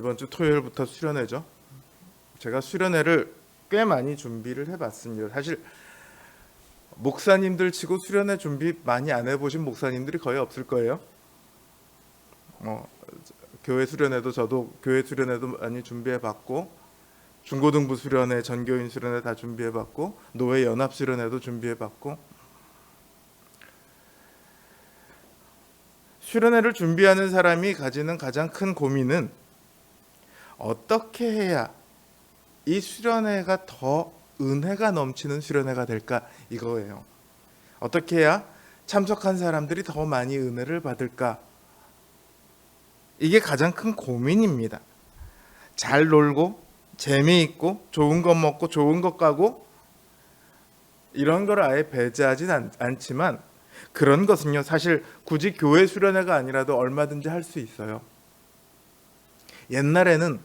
이번 주 토요일부터 수련회죠. 제가 수련회를 꽤 많이 준비를 해봤습니다. 사실 목사님들 치고 수련회 준비 많이 안 해보신 목사님들이 거의 없을 거예요. 교회 수련회도 저도 교회 수련회도 많이 준비해봤고, 중고등부 수련회, 전교인 수련회 다 준비해봤고, 노회 연합 수련회도 준비해봤고, 수련회를 준비하는 사람이 가지는 가장 큰 고민은 어떻게 해야 이 수련회가 더 은혜가 넘치는 수련회가 될까, 이거예요. 어떻게 해야 참석한 사람들이 더 많이 은혜를 받을까, 이게 가장 큰 고민입니다. 잘 놀고 재미있고 좋은 것 먹고 좋은 것 가고 이런 걸 아예 배제하진 않지만, 그런 것은요 사실 굳이 교회 수련회가 아니라도 얼마든지 할 수 있어요. 옛날에는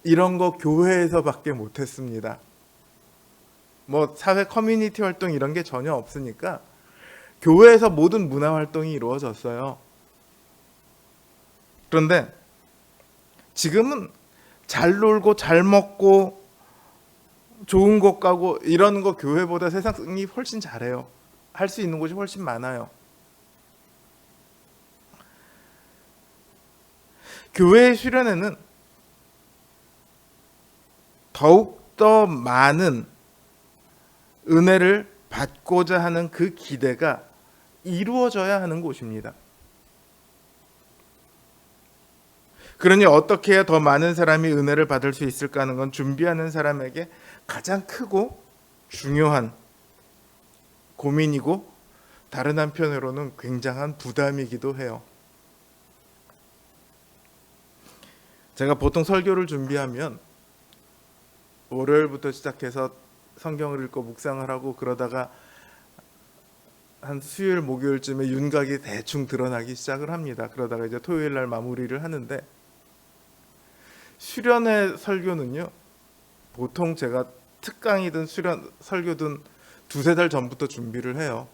이런 거 교회에서밖에 못했습니다. 뭐 사회 커뮤니티 활동 이런 게 전혀 없으니까 교회에서 모든 문화 활동이 이루어졌어요. 그런데 지금은 잘 놀고 잘 먹고 좋은 곳 가고 이런 거 교회보다 세상이 훨씬 잘해요. 할 수 있는 곳이 훨씬 많아요. 교회의 수련회는 더욱더 많은 은혜를 받고자 하는 그 기대가 이루어져야 하는 곳입니다. 그러니 어떻게 해야 더 많은 사람이 은혜를 받을 수 있을까 하는 건 준비하는 사람에게 가장 크고 중요한 고민이고, 다른 한편으로는 굉장한 부담이기도 해요. 제가 보통 설교를 준비하면 월요일부터 시작해서 성경을 읽고 묵상을 하고 그러다가 한 수요일 목요일쯤에 윤곽이 대충 드러나기 시작을 합니다. 그러다가 이제 토요일 날 마무리를 하는데, 수련회 설교는요 보통 제가 특강이든 설교든 두세 달 전부터 준비를 해요.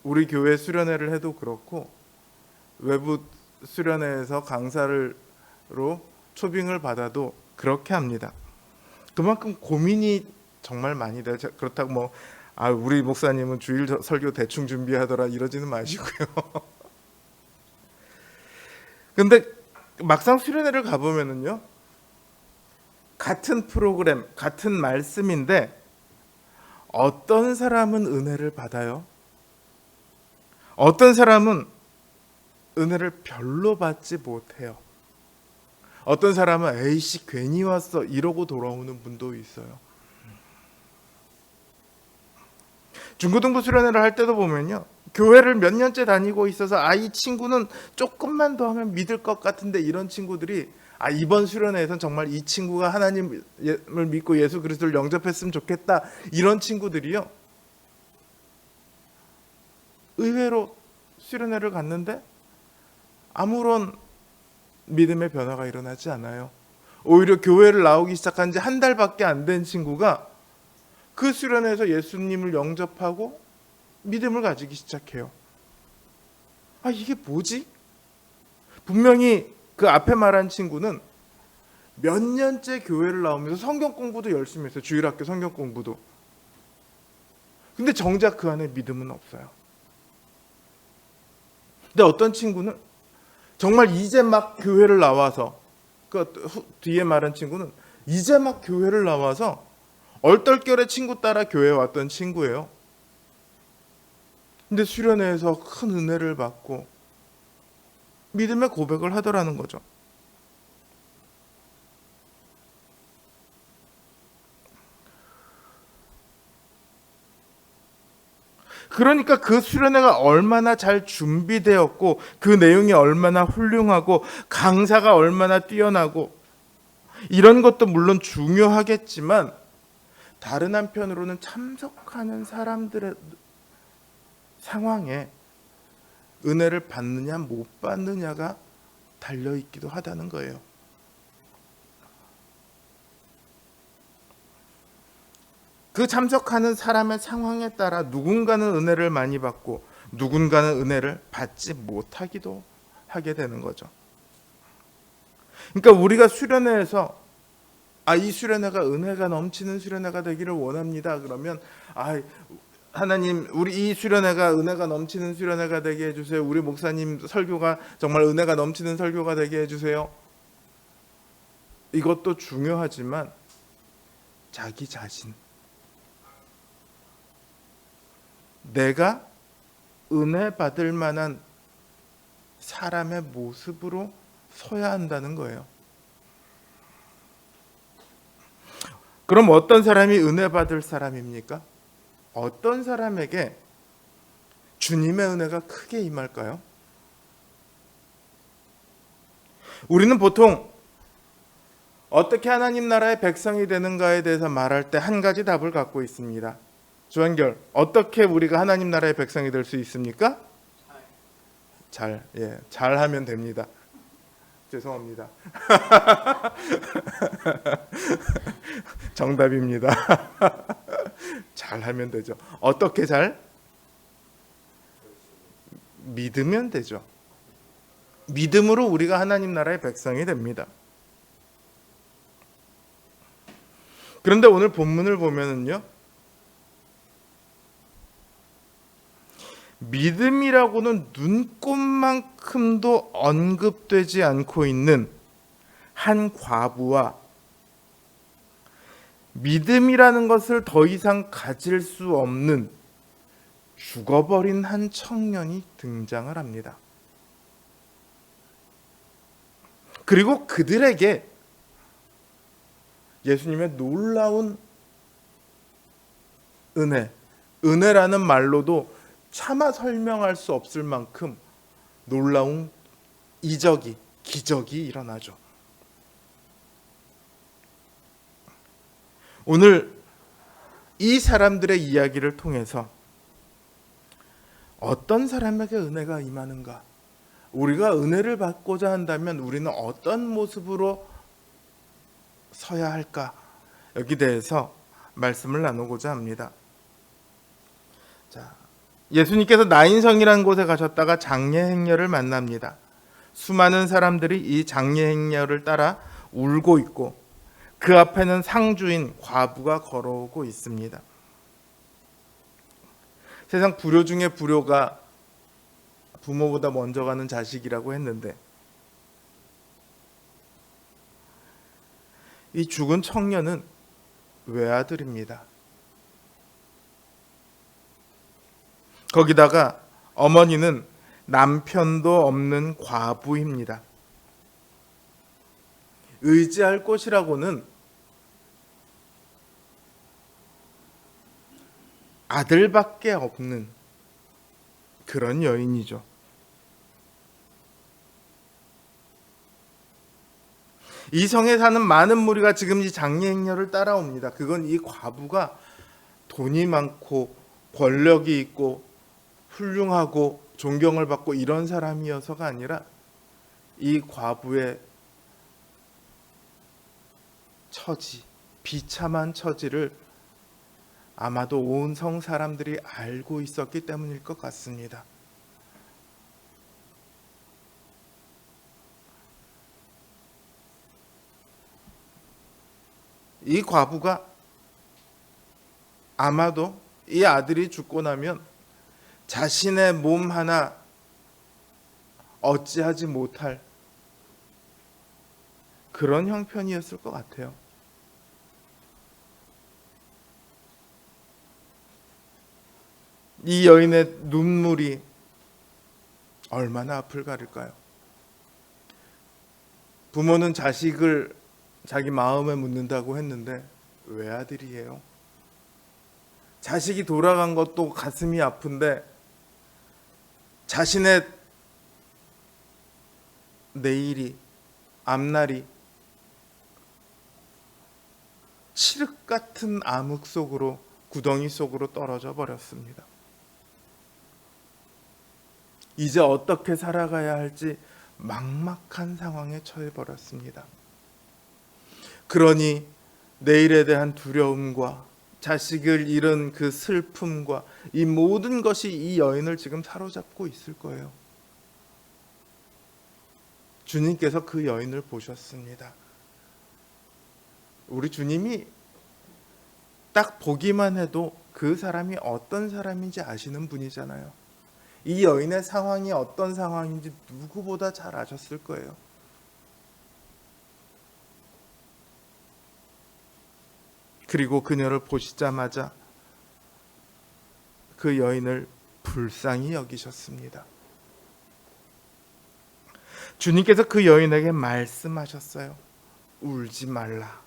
우리 교회 수련회를 해도 그렇고 외부 수련회에서 강사로 초빙을 받아도 그렇게 합니다. 그만큼 고민이 정말 많이 돼요. 그렇다고 우리 목사님은 주일 설교 대충 준비하더라 이러지는 마시고요. 근데 막상 수련회를 가보면은요, 같은 프로그램, 같은 말씀인데 어떤 사람은 은혜를 받아요. 어떤 사람은 은혜를 별로 받지 못해요. 어떤 사람은 에이씨 괜히 왔어 이러고 돌아오는 분도 있어요. 중고등부 수련회를 할 때도 보면요, 교회를 몇 년째 다니고 있어서 이 친구는 조금만 더 하면 믿을 것 같은데, 이런 친구들이 이번 수련회에서는 정말 이 친구가 하나님을 믿고 예수 그리스도를 영접했으면 좋겠다, 이런 친구들이요 의외로 수련회를 갔는데 아무런 믿음의 변화가 일어나지 않아요. 오히려 교회를 나오기 시작한 지 한 달밖에 안 된 친구가 그 수련회에서 예수님을 영접하고 믿음을 가지기 시작해요. 이게 뭐지? 분명히 그 앞에 말한 친구는 몇 년째 교회를 나오면서 성경 공부도 열심히 했어요. 주일학교 성경 공부도. 근데 정작 그 안에 믿음은 없어요. 근데 어떤 친구는 정말 이제 막 교회를 나와서, 뒤에 말한 친구는 이제 막 교회를 나와서 얼떨결에 친구 따라 교회에 왔던 친구예요. 근데 수련회에서 큰 은혜를 받고 믿음의 고백을 하더라는 거죠. 그러니까 그 수련회가 얼마나 잘 준비되었고 그 내용이 얼마나 훌륭하고 강사가 얼마나 뛰어나고 이런 것도 물론 중요하겠지만, 다른 한편으로는 참석하는 사람들의 상황에 은혜를 받느냐 못 받느냐가 달려있기도 하다는 거예요. 그 참석하는 사람의 상황에 따라 누군가는 은혜를 많이 받고 누군가는 은혜를 받지 못하기도 하게 되는 거죠. 그러니까 우리가 수련회에서 이 수련회가 은혜가 넘치는 수련회가 되기를 원합니다. 그러면 하나님, 우리 이 수련회가 은혜가 넘치는 수련회가 되게 해주세요. 우리 목사님 설교가 정말 은혜가 넘치는 설교가 되게 해주세요. 이것도 중요하지만 자기 자신, 내가 은혜 받을 만한 사람의 모습으로 서야 한다는 거예요. 그럼 어떤 사람이 은혜 받을 사람입니까? 어떤 사람에게 주님의 은혜가 크게 임할까요? 우리는 보통 어떻게 하나님 나라의 백성이 되는가에 대해서 말할 때 한 가지 답을 갖고 있습니다. 주한결, 어떻게 우리가 하나님 나라의 백성이 될 수 있습니까? 잘하면 됩니다. 죄송합니다. 정답입니다. 잘하면 되죠. 어떻게 잘? 믿으면 되죠. 믿음으로 우리가 하나님 나라의 백성이 됩니다. 그런데 오늘 본문을 보면은요, 믿음이라고는 눈꼽만큼도 언급되지 않고 있는 한 과부와 믿음이라는 것을 더 이상 가질 수 없는 죽어버린 한 청년이 등장을 합니다. 그리고 그들에게 예수님의 놀라운 은혜라는 말로도 차마 설명할 수 없을 만큼 놀라운 기적이 일어나죠. 오늘 이 사람들의 이야기를 통해서 어떤 사람에게 은혜가 임하는가, 우리가 은혜를 받고자 한다면 우리는 어떤 모습으로 서야 할까, 여기 대해서 말씀을 나누고자 합니다. 예수님께서 나인성이라는 곳에 가셨다가 장례행렬을 만납니다. 수많은 사람들이 이 장례행렬을 따라 울고 있고 그 앞에는 상주인 과부가 걸어오고 있습니다. 세상 불효 중에 불효가 부모보다 먼저 가는 자식이라고 했는데, 이 죽은 청년은 외아들입니다. 거기다가 어머니는 남편도 없는 과부입니다. 의지할 곳이라고는 아들밖에 없는 그런 여인이죠. 이 성에 사는 많은 무리가 지금 이 장례행렬을 따라옵니다. 그건 이 과부가 돈이 많고 권력이 있고 훌륭하고 존경을 받고 이런 사람이어서가 아니라 이 과부의 비참한 처지를 아마도 온 성 사람들이 알고 있었기 때문일 것 같습니다. 이 과부가 아마도 이 아들이 죽고 나면 자신의 몸 하나 어찌하지 못할 그런 형편이었을 것 같아요. 이 여인의 눈물이 얼마나 앞을 가릴까요? 부모는 자식을 자기 마음에 묻는다고 했는데 외아들이에요. 자식이 돌아간 것도 가슴이 아픈데 자신의 내일이, 앞날이 칠흑 같은 암흑 속으로, 구덩이 속으로 떨어져 버렸습니다. 이제 어떻게 살아가야 할지 막막한 상황에 처해 버렸습니다. 그러니 내일에 대한 두려움과 자식을 잃은 그 슬픔과 이 모든 것이 이 여인을 지금 사로잡고 있을 거예요. 주님께서 그 여인을 보셨습니다. 우리 주님이 딱 보기만 해도 그 사람이 어떤 사람인지 아시는 분이잖아요. 이 여인의 상황이 어떤 상황인지 누구보다 잘 아셨을 거예요. 그리고 그녀를 보시자마자 그 여인을 불쌍히 여기셨습니다. 주님께서 그 여인에게 말씀하셨어요. 울지 말라.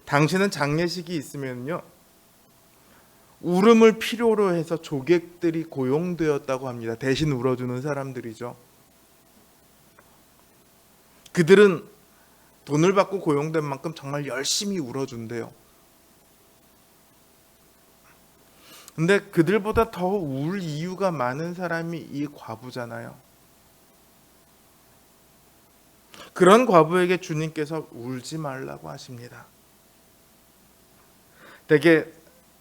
당신은 장례식이 있으면요, 울음을 필요로 해서 조객들이 고용되었다고 합니다. 대신 울어주는 사람들이죠. 그들은 돈을 받고 고용된 만큼 정말 열심히 울어준대요. 근데 그들보다 더 울 이유가 많은 사람이 이 과부잖아요. 그런 과부에게 주님께서 울지 말라고 하십니다. 되게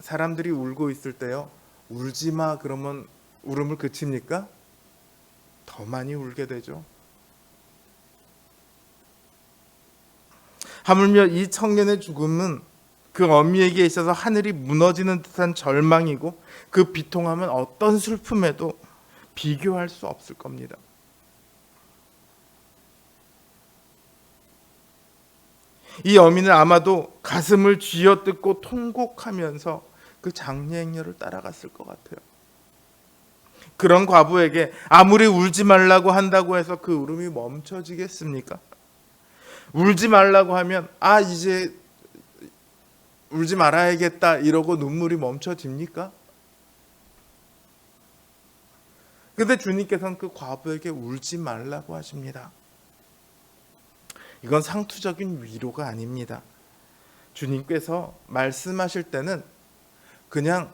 사람들이 울고 있을 때요, 울지 마 그러면 울음을 그칩니까? 더 많이 울게 되죠. 하물며 이 청년의 죽음은 그 어미에게 있어서 하늘이 무너지는 듯한 절망이고, 그 비통함은 어떤 슬픔에도 비교할 수 없을 겁니다. 이 어미는 아마도 가슴을 쥐어뜯고 통곡하면서 그 장례 행렬을 따라갔을 것 같아요. 그런 과부에게 아무리 울지 말라고 한다고 해서 그 울음이 멈춰지겠습니까? 울지 말라고 하면 이제 울지 말아야겠다 이러고 눈물이 멈춰집니까? 근데 주님께서는 그 과부에게 울지 말라고 하십니다. 이건 상투적인 위로가 아닙니다. 주님께서 말씀하실 때는 그냥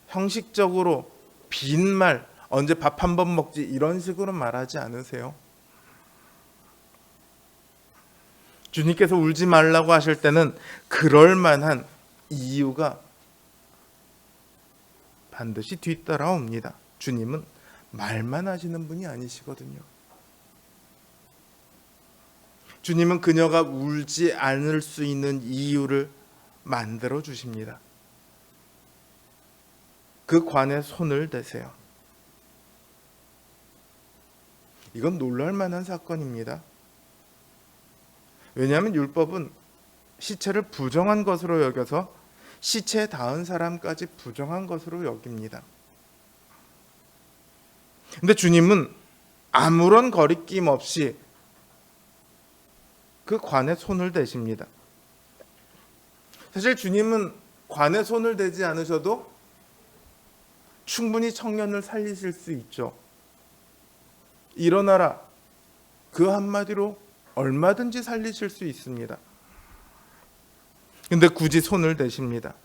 형식적으로 빈말, 언제 밥 한 번 먹지 이런 식으로 말하지 않으세요. 주님께서 울지 말라고 하실 때는 그럴 만한 이유가 반드시 뒤따라옵니다. 주님은 말만 하시는 분이 아니시거든요. 주님은 그녀가 울지 않을 수 있는 이유를 만들어 주십니다. 그 관에 손을 대세요. 이건 놀랄 만한 사건입니다. 왜냐하면 율법은 시체를 부정한 것으로 여겨서 시체에 닿은 사람까지 부정한 것으로 여깁니다. 근데 주님은 아무런 거리낌 없이 그 관에 손을 대십니다. 사실 주님은 관에 손을 대지 않으셔도 충분히 청년을 살리실 수 있죠. 일어나라. 그 한마디로 얼마든지 살리실 수 있습니다. 근데 굳이 손을 대십니다.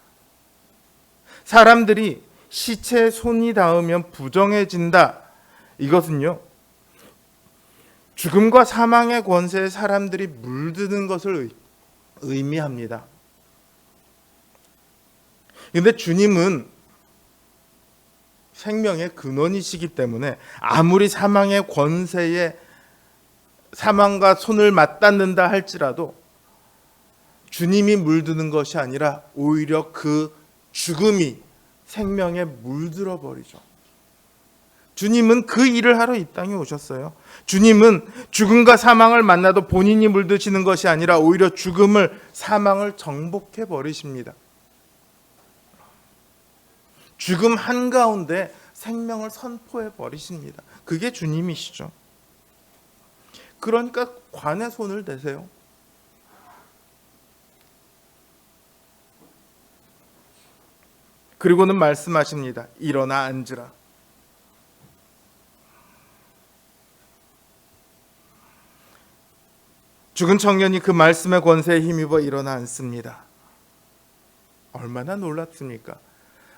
사람들이 시체에 손이 닿으면 부정해진다. 이것은요, 죽음과 사망의 권세에 사람들이 물드는 것을 의미합니다. 근데 주님은 생명의 근원이시기 때문에 아무리 사망의 권세에 사망과 손을 맞닿는다 할지라도 주님이 물드는 것이 아니라 오히려 그 죽음이 생명에 물들어 버리죠. 주님은 그 일을 하러 이 땅에 오셨어요. 주님은 죽음과 사망을 만나도 본인이 물드시는 것이 아니라 오히려 죽음을, 사망을 정복해 버리십니다. 죽음 한가운데 생명을 선포해 버리십니다. 그게 주님이시죠. 그러니까 관에 손을 대세요. 그리고는 말씀하십니다. 일어나 앉으라. 죽은 청년이 그 말씀의 권세에 힘입어 일어나 앉습니다. 얼마나 놀랍습니까?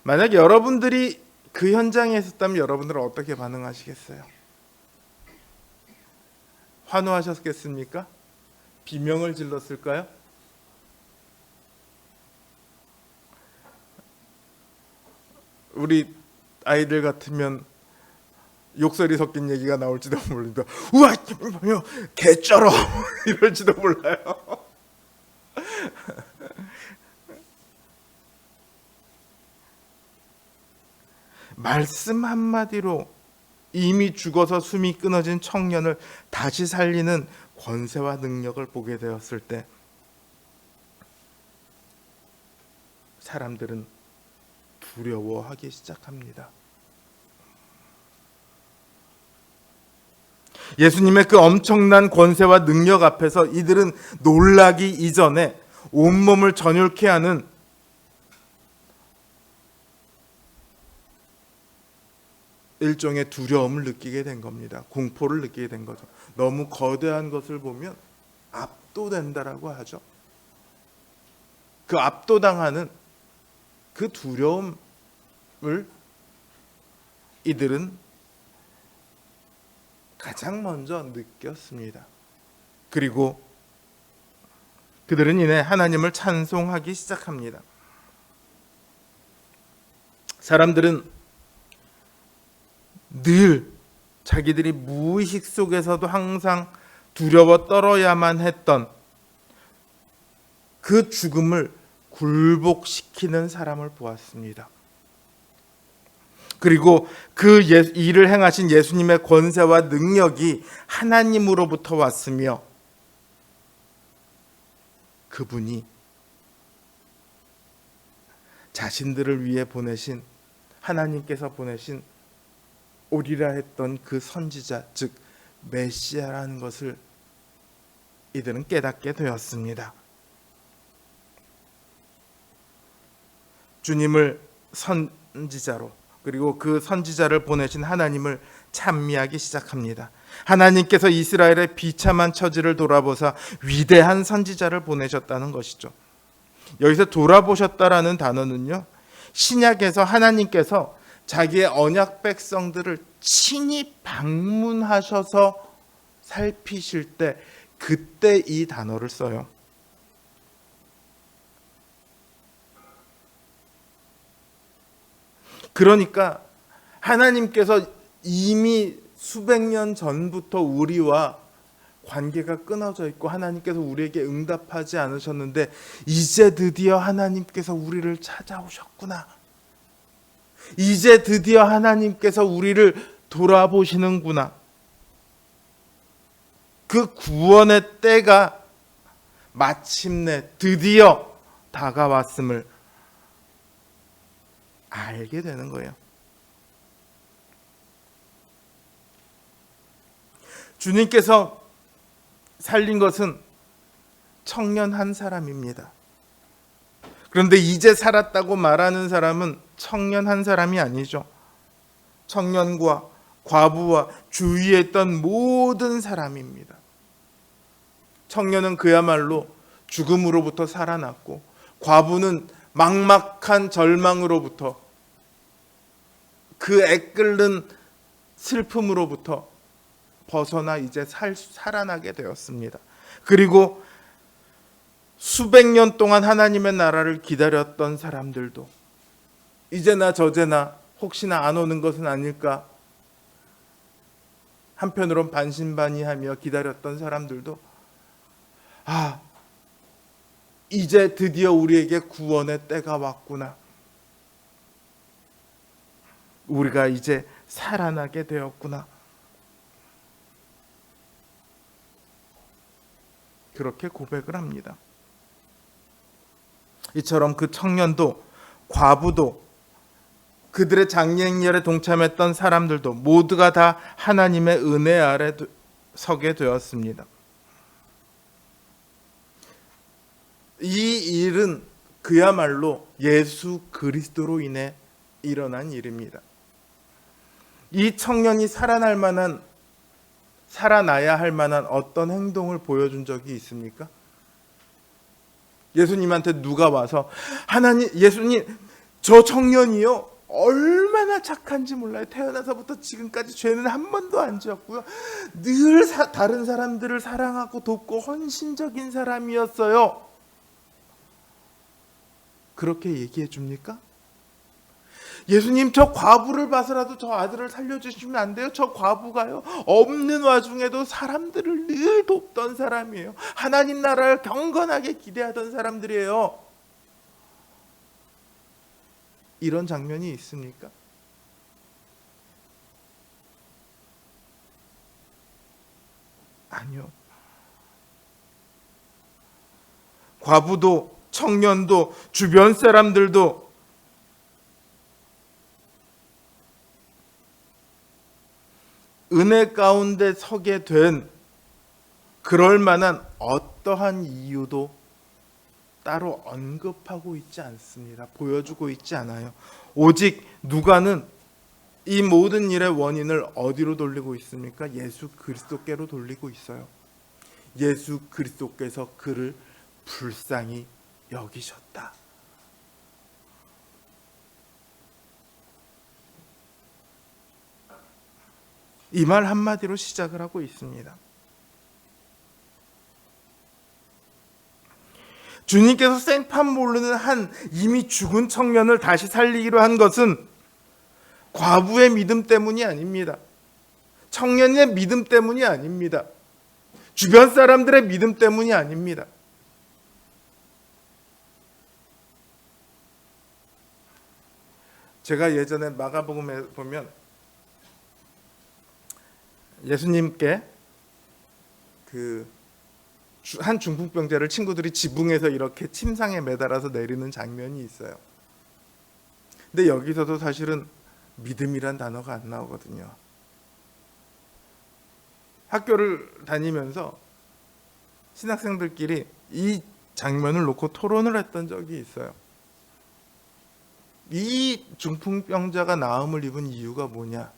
만약 여러분들이 그 현장에 있었다면 여러분들은 어떻게 반응하시겠어요? 환호하셨겠습니까? 비명을 질렀을까요? 우리 아이들 같으면 욕설이 섞인 얘기가 나올지도 모릅니다. 우와, 개쩔어 이럴지도 몰라요. 말씀 한마디로 이미 죽어서 숨이 끊어진 청년을 다시 살리는 권세와 능력을 보게 되었을 때 사람들은 두려워하기 시작합니다. 예수님의 그 엄청난 권세와 능력 앞에서 이들은 놀라기 이전에 온몸을 전율케 하는 일종의 두려움을 느끼게 된 겁니다. 공포를 느끼게 된 거죠. 너무 거대한 것을 보면 압도된다라고 하죠. 그 압도당하는 그 두려움을 이들은 가장 먼저 느꼈습니다. 그리고 그들은 이내 하나님을 찬송하기 시작합니다. 사람들은 늘 자기들이 무의식 속에서도 항상 두려워 떨어야만 했던 그 죽음을 굴복시키는 사람을 보았습니다. 그리고 그 일을 행하신 예수님의 권세와 능력이 하나님으로부터 왔으며 그분이 자신들을 위해 보내신 하나님께서 보내신 오리라 했던 그 선지자, 즉 메시아라는 것을 이들은 깨닫게 되었습니다. 주님을 선지자로 그리고 그 선지자를 보내신 하나님을 찬미하기 시작합니다. 하나님께서 이스라엘의 비참한 처지를 돌아보사 위대한 선지자를 보내셨다는 것이죠. 여기서 돌아보셨다라는 단어는요, 신약에서 하나님께서 자기의 언약 백성들을 친히 방문하셔서 살피실 때 그때 이 단어를 써요. 그러니까 하나님께서 이미 수백 년 전부터 우리와 관계가 끊어져 있고 하나님께서 우리에게 응답하지 않으셨는데 이제 드디어 하나님께서 우리를 찾아오셨구나. 이제 드디어 하나님께서 우리를 돌아보시는구나. 그 구원의 때가 마침내 드디어 다가왔음을 알게 되는 거예요. 주님께서 살린 것은 청년 한 사람입니다. 그런데 이제 살았다고 말하는 사람은 청년 한 사람이 아니죠. 청년과 과부와 주위에 있던 모든 사람입니다. 청년은 그야말로 죽음으로부터 살아났고 과부는 막막한 절망으로부터 그 애끓는 슬픔으로부터 벗어나 이제 살아나게 되었습니다. 그리고 수백 년 동안 하나님의 나라를 기다렸던 사람들도 이제나 저제나 혹시나 안 오는 것은 아닐까 한편으론 반신반의하며 기다렸던 사람들도 이제 드디어 우리에게 구원의 때가 왔구나. 우리가 이제 살아나게 되었구나. 그렇게 고백을 합니다. 이처럼 그 청년도 과부도 그들의 장례행렬에 동참했던 사람들도 모두가 다 하나님의 은혜 아래 서게 되었습니다. 이 일은 그야말로 예수 그리스도로 인해 일어난 일입니다. 이 청년이 살아나야 할 만한 어떤 행동을 보여준 적이 있습니까? 예수님한테 누가 와서 예수님, 저 청년이요 얼마나 착한지 몰라요. 태어나서부터 지금까지 죄는 한 번도 안 지었고요. 늘 다른 사람들을 사랑하고 돕고 헌신적인 사람이었어요. 그렇게 얘기해 줍니까? 예수님, 저 과부를 봐서라도 저 아들을 살려주시면 안 돼요? 저 과부가요, 없는 와중에도 사람들을 늘 돕던 사람이에요. 하나님 나라를 경건하게 기대하던 사람들이에요. 이런 장면이 있습니까? 아니요. 과부도 청년도 주변 사람들도 은혜 가운데 서게 된 그럴 만한 어떠한 이유도 따로 언급하고 있지 않습니다. 보여주고 있지 않아요. 오직 누가는 이 모든 일의 원인을 어디로 돌리고 있습니까? 예수 그리스도께로 돌리고 있어요. 예수 그리스도께서 그를 불쌍히 여기셨다. 이 말 한마디로 시작을 하고 있습니다. 주님께서 생판 모르는 한 이미 죽은 청년을 다시 살리기로 한 것은 과부의 믿음 때문이 아닙니다. 청년의 믿음 때문이 아닙니다. 주변 사람들의 믿음 때문이 아닙니다. 제가 예전에 마가복음에 보면 예수님께 한 중풍병자를 친구들이 지붕에서 이렇게 침상에 매달아서 내리는 장면이 있어요. 근데 여기서도 사실은 믿음이란 단어가 안 나오거든요. 학교를 다니면서 신학생들끼리 이 장면을 놓고 토론을 했던 적이 있어요. 이 중풍병자가 나음을 입은 이유가 뭐냐?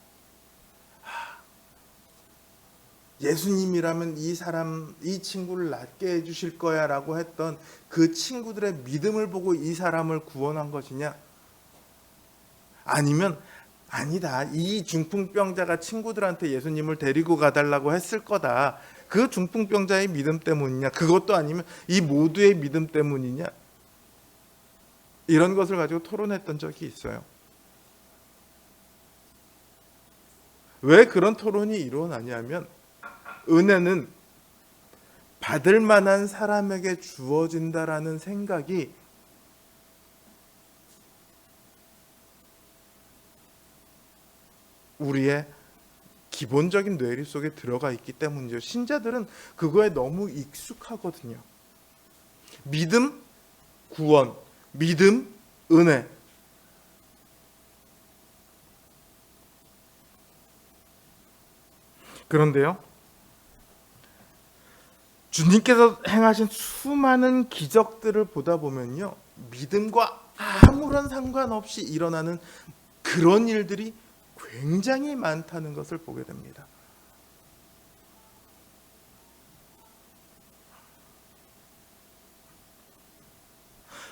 예수님이라면 이 친구를 낫게 해주실 거야 라고 했던 그 친구들의 믿음을 보고 이 사람을 구원한 것이냐? 아니면 아니다, 이 중풍병자가 친구들한테 예수님을 데리고 가달라고 했을 거다, 그 중풍병자의 믿음 때문이냐? 그것도 아니면 이 모두의 믿음 때문이냐? 이런 것을 가지고 토론했던 적이 있어요. 왜 그런 토론이 일어나냐면 은혜는 받을 만한 사람에게 주어진다라는 생각이 우리의 기본적인 뇌리 속에 들어가 있기 때문이죠. 신자들은 그거에 너무 익숙하거든요. 믿음, 구원, 믿음, 은혜. 그런데요, 주님께서 행하신 수많은 기적들을 보다 보면요, 믿음과 아무런 상관없이 일어나는 그런 일들이 굉장히 많다는 것을 보게 됩니다.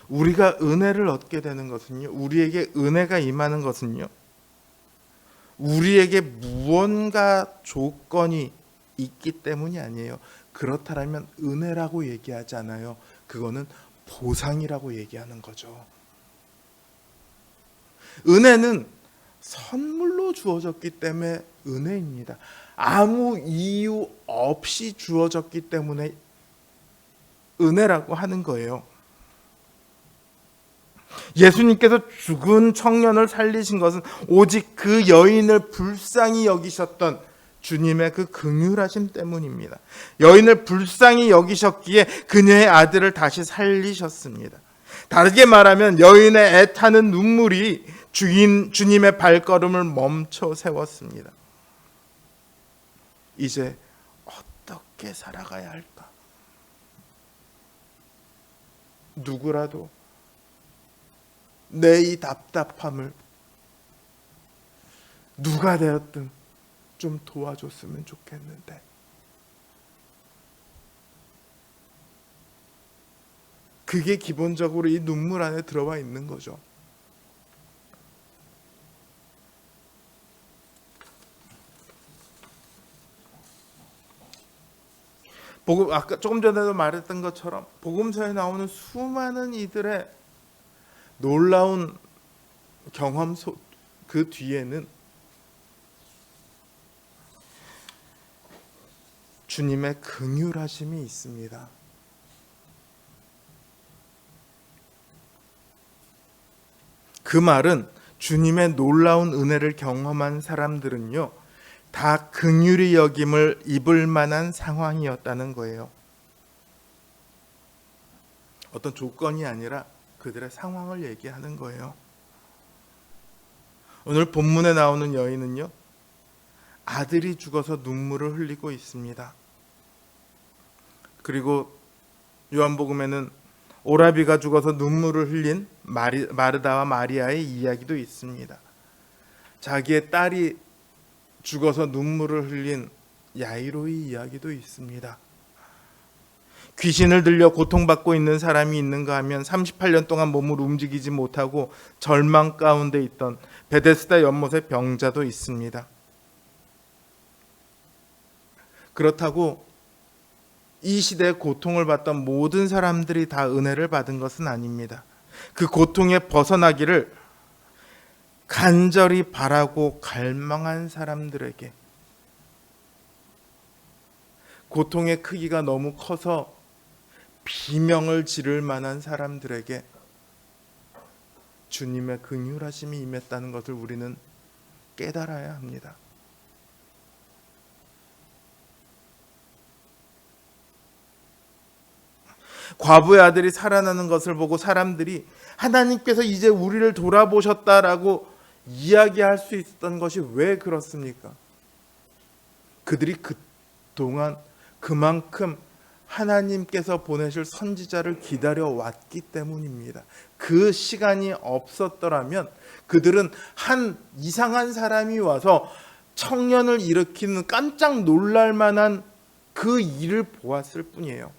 우리가 은혜를 얻게 되는 것은요, 우리에게 은혜가 임하는 것은요, 우리에게 무언가 조건이 있기 때문이 아니에요. 그렇다면 은혜라고 얘기하지 않아요. 그거는 보상이라고 얘기하는 거죠. 은혜는 선물로 주어졌기 때문에 은혜입니다. 아무 이유 없이 주어졌기 때문에 은혜라고 하는 거예요. 예수님께서 죽은 청년을 살리신 것은 오직 그 여인을 불쌍히 여기셨던 주님의 그 긍휼하심 때문입니다. 여인을 불쌍히 여기셨기에 그녀의 아들을 다시 살리셨습니다. 다르게 말하면 여인의 애타는 눈물이 주님의 발걸음을 멈춰 세웠습니다. 이제 어떻게 살아가야 할까? 누구라도 내 이 답답함을 누가 되었든 좀 도와줬으면 좋겠는데, 그게 기본적으로 이 눈물 안에 들어와 있는 거죠. 아까 조금 전에도 말했던 것처럼 복음서에 나오는 수많은 이들의 놀라운 그 뒤에는 주님의 긍휼하심이 있습니다. 그 말은 주님의 놀라운 은혜를 경험한 사람들은요, 다 긍휼히 여김을 입을 만한 상황이었다는 거예요. 어떤 조건이 아니라 그들의 상황을 얘기하는 거예요. 오늘 본문에 나오는 여인은요, 아들이 죽어서 눈물을 흘리고 있습니다. 그리고 요한복음에는 오라비가 죽어서 눈물을 흘린 마르다와 마리아의 이야기도 있습니다. 자기의 딸이 죽어서 눈물을 흘린 야이로의 이야기도 있습니다. 귀신을 들려 고통받고 있는 사람이 있는가 하면 38년 동안 몸을 움직이지 못하고 절망 가운데 있던 베데스다 연못의 병자도 있습니다. 그렇다고 이 시대에 고통을 받던 모든 사람들이 다 은혜를 받은 것은 아닙니다. 그 고통에 벗어나기를 간절히 바라고 갈망한 사람들에게, 고통의 크기가 너무 커서 비명을 지를 만한 사람들에게 주님의 긍휼하심이 임했다는 것을 우리는 깨달아야 합니다. 과부의 아들이 살아나는 것을 보고 사람들이 하나님께서 이제 우리를 돌아보셨다라고 이야기할 수 있었던 것이 왜 그렇습니까? 그들이 그동안 그만큼 하나님께서 보내실 선지자를 기다려왔기 때문입니다. 그 시간이 없었더라면 그들은 한 이상한 사람이 와서 청년을 일으키는 깜짝 놀랄 만한 그 일을 보았을 뿐이에요.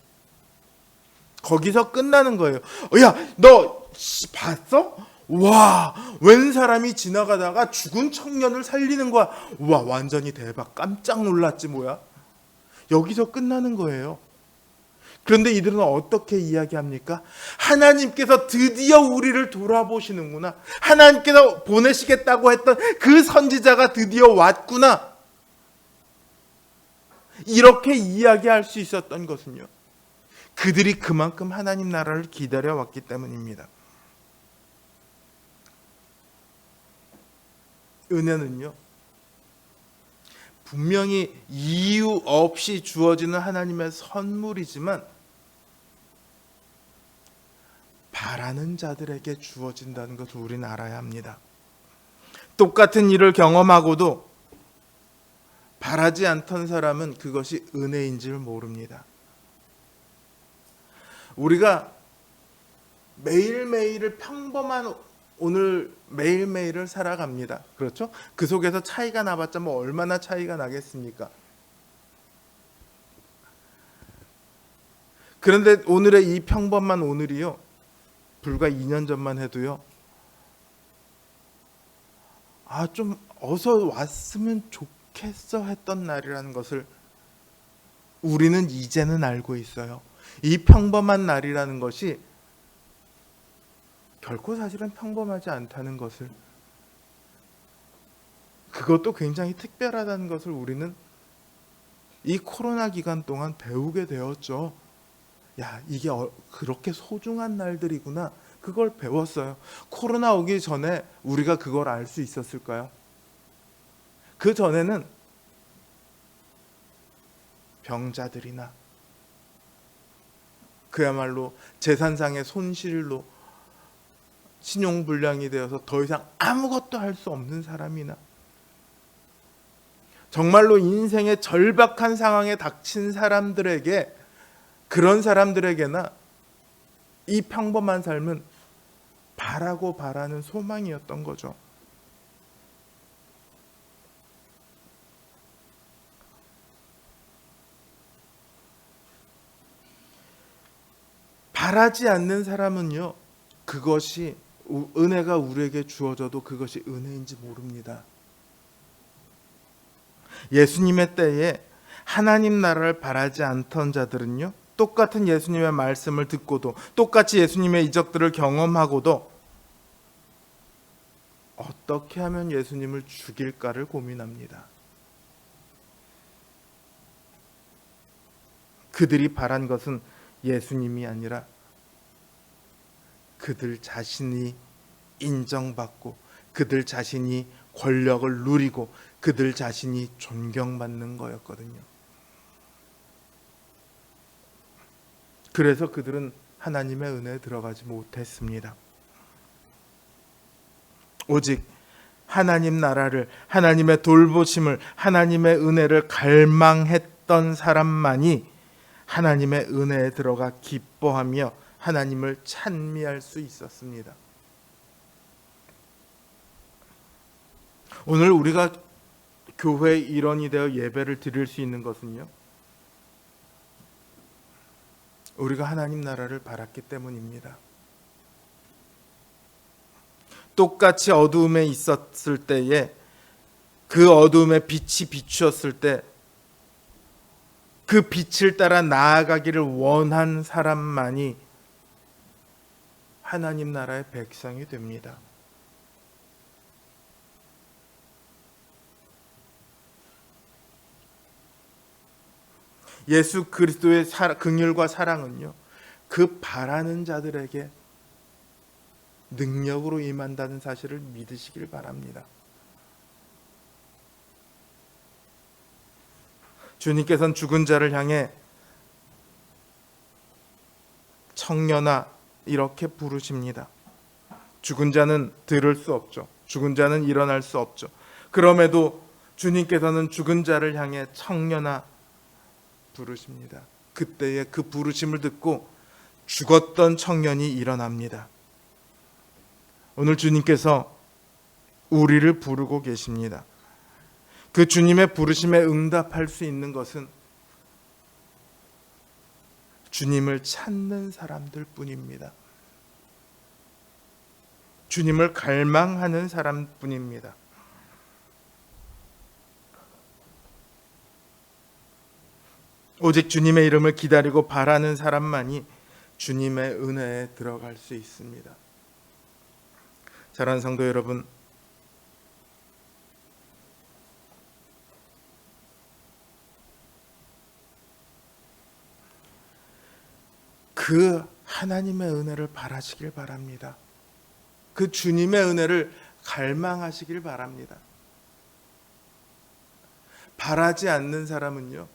거기서 끝나는 거예요. 야, 너 봤어? 와, 웬 사람이 지나가다가 죽은 청년을 살리는 거야. 와, 완전히 대박. 깜짝 놀랐지 뭐야. 여기서 끝나는 거예요. 그런데 이들은 어떻게 이야기합니까? 하나님께서 드디어 우리를 돌아보시는구나. 하나님께서 보내시겠다고 했던 그 선지자가 드디어 왔구나. 이렇게 이야기할 수 있었던 것은요, 그들이 그만큼 하나님 나라를 기다려왔기 때문입니다. 은혜는요, 분명히 이유 없이 주어지는 하나님의 선물이지만 바라는 자들에게 주어진다는 것을 우리는 알아야 합니다. 똑같은 일을 경험하고도 바라지 않던 사람은 그것이 은혜인 줄 모릅니다. 우리가 매일매일을 평범한 오늘 매일매일을 살아갑니다. 그렇죠? 그 속에서 차이가 나봤자 뭐 얼마나 차이가 나겠습니까? 그런데 오늘의 이 평범한 오늘이요, 불과 2년 전만 해도요, 좀 어서 왔으면 좋겠어 했던 날이라는 것을 우리는 이제는 알고 있어요. 이 평범한 날이라는 것이 결코 사실은 평범하지 않다는 것을, 그것도 굉장히 특별하다는 것을 우리는 이 코로나 기간 동안 배우게 되었죠. 야, 이게 그렇게 소중한 날들이구나. 그걸 배웠어요. 코로나 오기 전에 우리가 그걸 알 수 있었을까요? 그 전에는 병자들이나 그야말로 재산상의 손실로 신용불량이 되어서 더 이상 아무것도 할 수 없는 사람이나 정말로 인생의 절박한 상황에 닥친 사람들에게, 그런 사람들에게나 이 평범한 삶은 바라고 바라는 소망이었던 거죠. 바라지 않는 사람은요, 그것이 은혜가 우리에게 주어져도 그것이 은혜인지 모릅니다. 예수님의 때에 하나님 나라를 바라지 않던 자들은요, 똑같은 예수님의 말씀을 듣고도, 똑같이 예수님의 이적들을 경험하고도 어떻게 하면 예수님을 죽일까를 고민합니다. 그들이 바란 것은 예수님이 아니라 그들 자신이 인정받고 그들 자신이 권력을 누리고 그들 자신이 존경받는 거였거든요. 그래서 그들은 하나님의 은혜에 들어가지 못했습니다. 오직 하나님 나라를, 하나님의 돌보심을, 하나님의 은혜를 갈망했던 사람만이 하나님의 은혜에 들어가 기뻐하며 하나님을 찬미할 수 있었습니다. 오늘 우리가 교회의 일원이 되어 예배를 드릴 수 있는 것은요, 우리가 하나님 나라를 바랐기 때문입니다. 똑같이 어두움에 있었을 때에 그 어두움에 빛이 비추었을 때 그 빛을 따라 나아가기를 원한 사람만이 하나님 나라의 백성이 됩니다. 예수 그리스도의 긍휼과 사랑은요, 그 바라는 자들에게 능력으로 임한다는 사실을 믿으시길 바랍니다. 주님께서는 죽은 자를 향해 청년아 이렇게 부르십니다. 죽은 자는 들을 수 없죠. 죽은 자는 일어날 수 없죠. 그럼에도 주님께서는 죽은 자를 향해 청년아 부르십니다. 그때에 그 부르심을 듣고 죽었던 청년이 일어납니다. 오늘 주님께서 우리를 부르고 계십니다. 그 주님의 부르심에 응답할 수 있는 것은 주님을 찾는 사람들 뿐입니다. 주님을 갈망하는 사람뿐입니다. 오직 주님의 이름을 기다리고 바라는 사람만이 주님의 은혜에 들어갈 수 있습니다. 사랑하는 성도 여러분, 그 하나님의 은혜를 바라시길 바랍니다. 그 주님의 은혜를 갈망하시길 바랍니다. 바라지 않는 사람은요,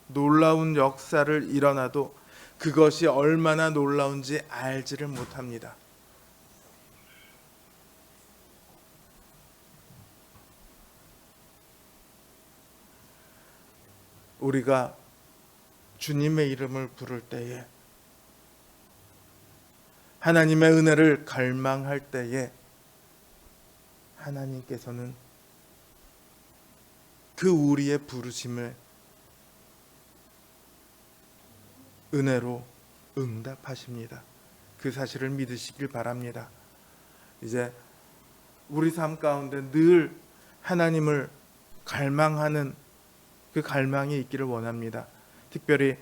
놀라운 역사를 일어나도 그것이 얼마나 놀라운지 알지를 못합니다. 우리가 주님의 이름을 부를 때에, 하나님의 은혜를 갈망할 때에 하나님께서는 그 우리의 부르심을 은혜로 응답하십니다. 그 사실을 믿으시길 바랍니다. 이제 우리 삶 가운데 늘 하나님을 갈망하는 그 갈망이 있기를 원합니다. 특별히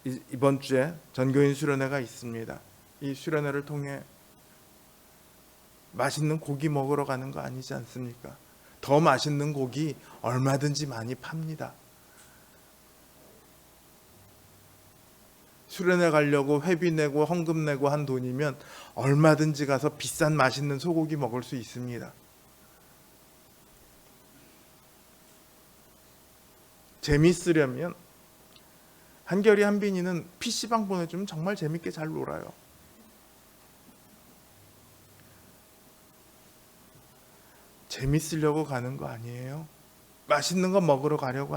이번 주에 전교인 수련회가 있습니다. 이 수련회를 통해 맛있는 고기 먹으러 가는 거 아니지 않습니까? 더 맛있는 고기 얼마든지 많이 팝니다. 수련회 가려고 회비 내고 헌금 내고 한 돈이면 얼마든지 가서 비싼 맛있는 소고기 먹을 수 있습니다. 재밌으려면 한결이 한빈이는 PC방 보내주면 정말 재밌게 잘 놀아요. 재밌으려고 가는 거 아니에요. 맛있는 거 먹으러 가려고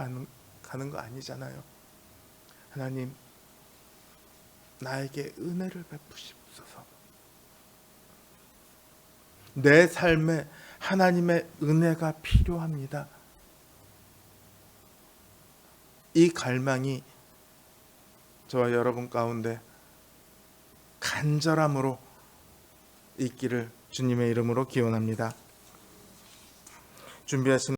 가는 거 아니잖아요. 하나님, 나에게 은혜를 베푸시옵소서. 내 삶에 하나님의 은혜가 필요합니다. 이 갈망이 저와 여러분 가운데 간절함으로 있기를 주님의 이름으로 기원합니다. 준비하신